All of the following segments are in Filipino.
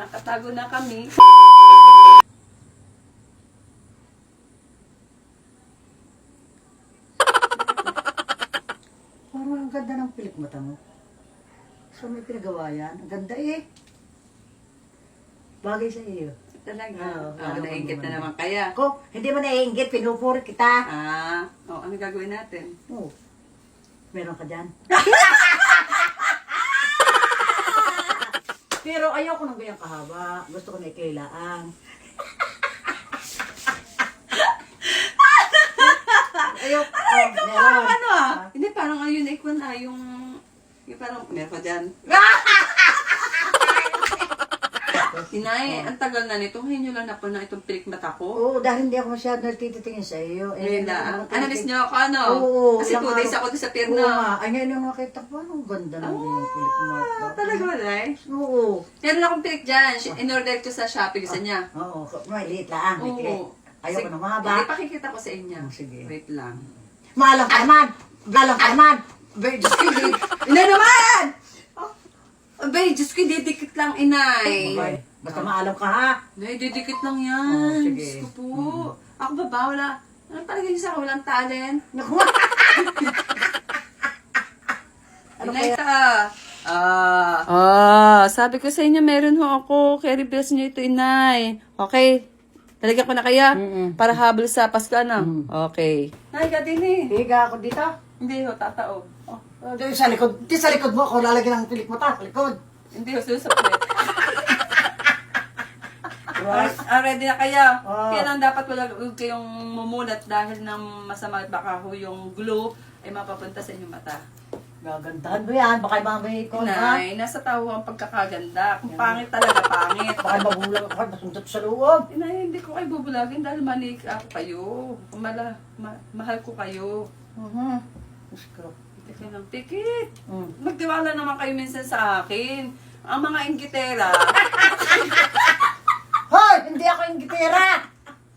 Nakatago na kami. Parang ang ganda ng pilik mata mo. So may pinagawa yan. Ang ganda eh. Bagay sa iyo. Talaga. Ah, Nainggit na naman kaya. Ako, hindi mo naiinggit, pinupuri kita. Ano gagawin natin? Oh, meron ka dyan. Pero ayoko nang ganyang kahaba. Gusto ko na ikailaan. Ayoko. Meron. Ano Hindi, parang ayun, ikwan yung parang, meron ka dyan. Inay, ang tagal na nito. Ngayon nyo lang na itong pilik mata ko. Oo, dahil hindi ako masyado nagtitingin sa iyo. Ngayon lang. Analis nyo ako, ano? Oo. Kasi 2 days ako doon sa pier Oo na. nga. Ay, ngayon yung makita ko, ang ganda ng yung pilik mata. Talaga ba, Nay? Oo. Meron akong pilik dyan. In-order ko sa Shopee, gusto niya. Oo, may liit lang. May liit. Oo. Ayoko na mahaba. Hindi, pakikita ko sa inyo. Sige. Wait lang. Maalam ka naman! Galang ka naman! Diyos ko, inay naman! Abay, Diyos ko, didikit lang, inay. Okay. Basta maalam ka ha! Nay, didikit lang yan. Sige. Diyos ko po. Ako ba, wala? Ano palagay niyo sa akin? Walang talent? Naku! Ano Inay kaya? ka. Sabi ko sa inyo, meron ho ako. Kaya reveals niyo ito, inay. Okay. Talagyan ko na kaya? Para habol sa Pasko, ano? Okay. Nay, ka din eh. Higa ako dito. Hindi ho, tataob. Di sa likod. Di sa likod mo ako lalagyan ng pilik mata. Sa likod. Hindi ho, susapit. Ready na kaya? Kaya lang dapat huwag kayong mumulat dahil ng masama at baka ho yung glue ay mapapunta sa inyong mata. Gagandahan mo yan. Baka mamay ko ha. Inay, nasa tao ang pagkakaganda. Kung pangit talaga, pangit. Baka magulang ako. Masuntot sa loob. Inay, hindi ko kayo bubulagin dahil manik ako kayo. Mahal ko kayo. Diyos ko. Tikit lang, tikit. Magtiwala naman kayo minsan sa akin. Ang mga inggitera, Hoy! Hindi ako yung gitera!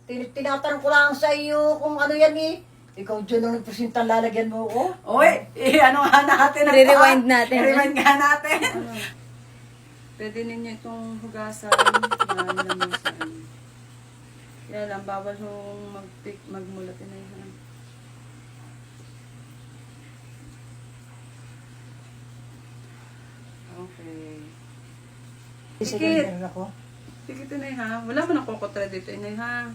Tinatanong ko lang sa iyo kung ano yan eh. Ikaw dyan ang nagpresintan lalagyan mo ko. oy, ano nga natin? Re-rewind natin. Rewind nga natin. Pwede ninyo itong hugasan. Lamusan. Kaya lang, bawal hong magmulat na yan. Okay. Tikit. Ako. Tikit inay ha. Wala mo nakukutra dito inay ha.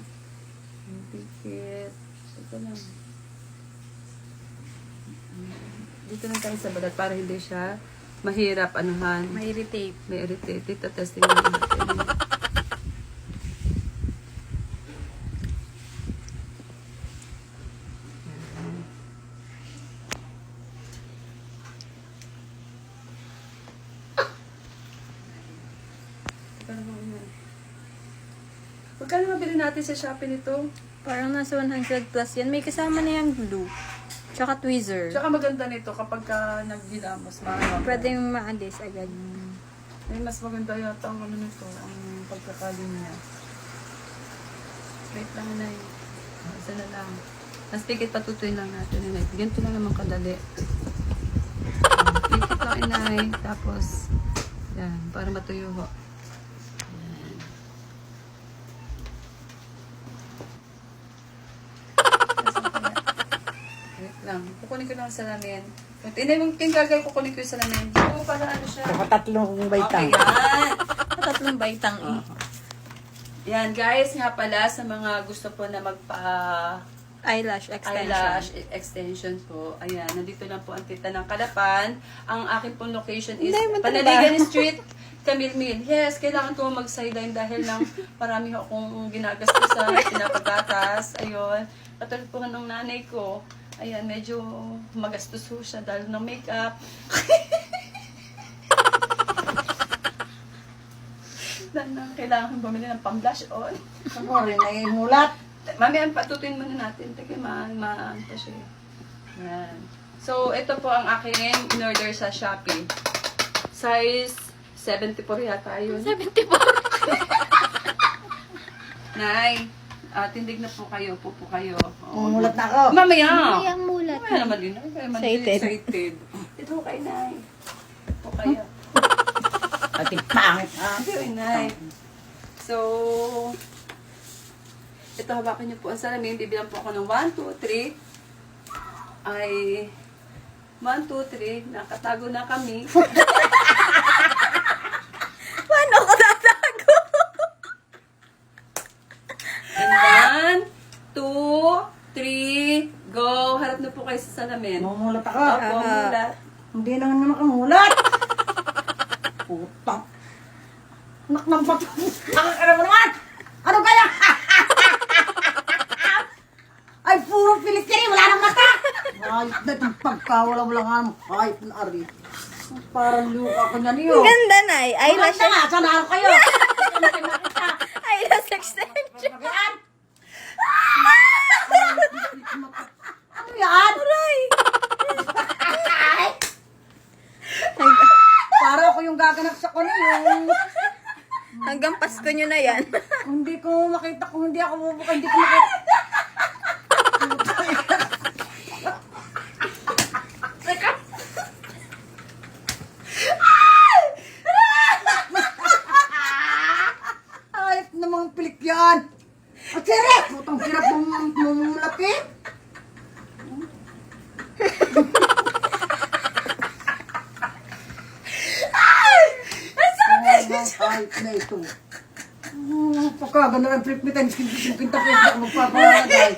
Tikit. Ito lang. Dito lang tayo sa balat para hindi siya mahirap anuhan. May irritate. May irritate. Dito testing natin. Magkano mabili natin sa Shopee nito? Parang nasa 100 plus yan. May kasama na yung glue. Tsaka tweezer. Tsaka maganda nito kapag ka naggilamos. Pwede yung maalis agad. Ay, mas maganda yata ang ano nito, ang pagkakalin niya. Wait lang na isa na lang. Tapos pikit patutuin lang natin. Inay. Ganito lang naman kadali. Pikit lang inay. Tapos, yan, para matuyo ho. Yan. Wait lang. Kukunin ko lang sa salamin. Inay, yung gagawin kukunin ko yung salamin. Oo, para ano siya. Tatlong baitang. Okay, yan. Tatlong baitang eh. Yan, guys, nga pala sa mga gusto po na Eyelash extension. eyelash extension po. Ayan, nandito lang po ang Tita ng Kalapan. Ang aking pong location is Panaligan Street, Camille. Yes, kailangan ko mag-sideline dahil lang marami akong ginagastusan, pinapagatas. Ayun. Katulad po ng nanay ko. Ayan, medyo magastos po siya dahil ng makeup. Kailangan bumili ng pang-blush on. Ano rin ay mulat. Mamaya, patutuin muna natin. Teka, maan pa siya. Yan. So, ito po ang aking in-order sa Shopee. Size 74 yata yun. 74. Nay, tindig na po kayo. Pupo kayo. Mulat na ako. Mamaya! May ang mulat. Mamaya naman din. Kaya man Excited. excited. Ito kay Nay. Ito kayo. Ating pangit, ha? Very nice. So, ito, hawakan niyo po ang salamin. Bibilang po ako ng 1, 2, 3. Ay, 1, 2, 3. Nakatago na kami. Paano ko tatago? And 1, 2, 3, go. Harap na po kayo sa salamin. Mumulat ako. Opo, mulat. Hindi na nga makamulat. Putak. Anak ng bato. Ano mo naman? Ano kaya? Ay, puro pilikiri. Wala nang mata. Ay, na itong pagkawala-wala nga ng kahit na ari. Parang luka ko niya niyo. Ang ganda na eh. Eyelash, Maganda nga. Sanahan kayo. eyelash extension. Ano yan? Aray! Para ako yung gaganap sa kanya yung... Hanggang Pasko nyo na yan. Kung hindi ko makita, kung hindi ako bubuka, hindi ko makita. Ayop na mga pilik yan. At sirip! Butang sirap mumulapit. Ayop na ito. Pagkaganda ng flip-mitan, kinta ko ako magpapalagay.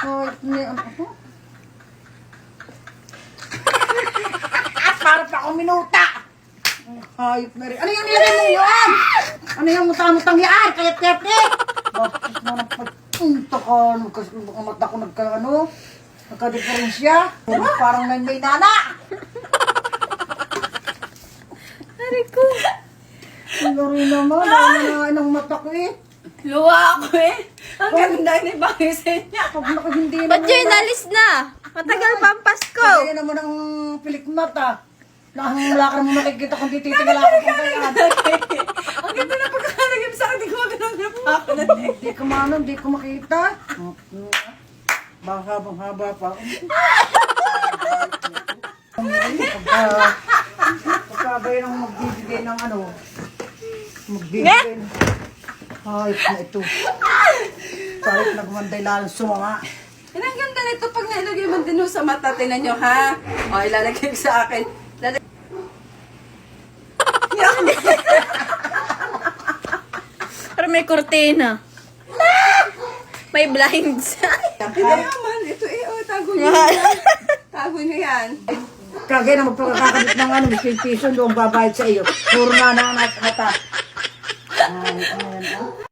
Ayop na yan. Para pa ako minuta. Ayop na rin. Ano yung nilagay mo yun? Ano yung mutamutang yan? Kayat-kayat eh. Bakit mo nagpagpunta ka? Ang mata ko nagka-diferensya. Parang may nana. Aray ko. Ang laro naman. Ang ng mata ko eh. Luwa ako eh. Ang ganda ni Bangisen niya. Pag hindi Ba't yun inalis na? Matagal pa ang Pasko. Kaya naman ang pilik mata. Wala ka naman makikita kung tititingala ako kung kaya. Ang ganda na pagkakalagay sa akin. Hindi ko magandang pa ako na Hindi ko maano, hindi ko makita. Bang haba pa. Pagka gaya ng magbibigay ng ano, magbibigay. Ay, na ito. Kahit nagmanday lang sumama. Yan ang ganda nito pag nailagay mo din sa mata. Tinan nyo ha. O, ilalagay ko sa akin. Pero may kurtina. May blinds. Hindi naman. Ito eh. Oh, tago nyo yan. Tago nyo yan. Kagaya na magpagkakabit ng ano, 10 piso doon babayad sa iyo. Puro na ang mata. Ay, ano yan,